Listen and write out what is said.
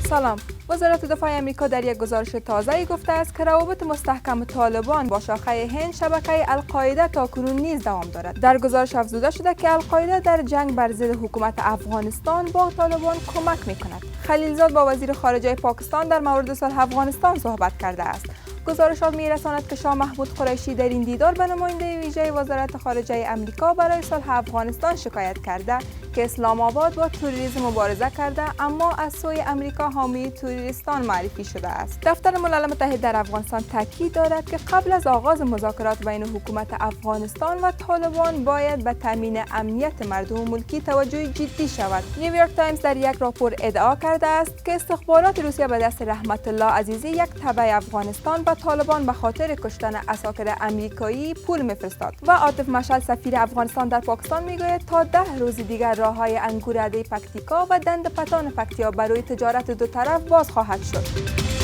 سلام. وزارت دفاع آمریکا در یک گزارش تازه‌ای گفته است که روابط مستحکم طالبان با شاخه هند شبکه القاعده تاکنون نیز دوام دارد. در گزارش افزوده شده که القاعده در جنگ بر ضد حکومت افغانستان با طالبان کمک می‌کند. خلیلزاد با وزیر خارجه پاکستان در مورد صلح افغانستان صحبت کرده است. گزارشات می‌رساند که شاه محمود قریشی در این دیدار به نماینده ویژه وزارت خارجه آمریکا برای صلح افغانستان شکایت کرده که اسلام آباد با تروریسم مبارزه کرده اما از سوی آمریکا حامی تروریستان معرفی شده است. دفتر ملل متحد در افغانستان تاکید دارد که قبل از آغاز مذاکرات بین حکومت افغانستان و طالبان باید به تامین امنیت مردم ملکی توجه جدی شود. نیویورک تایمز در یک راپور ادعا کرده است که استخبارات روسیه به دست رحمت الله عزیزی یک تبع افغانستان به طالبان به خاطر کشتن عساکر آمریکایی پول می‌فرستاد و عاطف مشعل سفیر افغانستان در پاکستان میگوید تا 10 روز دیگر راههای انگورده پکتیکا و دند پتان پکتیا برای تجارت دو طرف باز خواهد شد.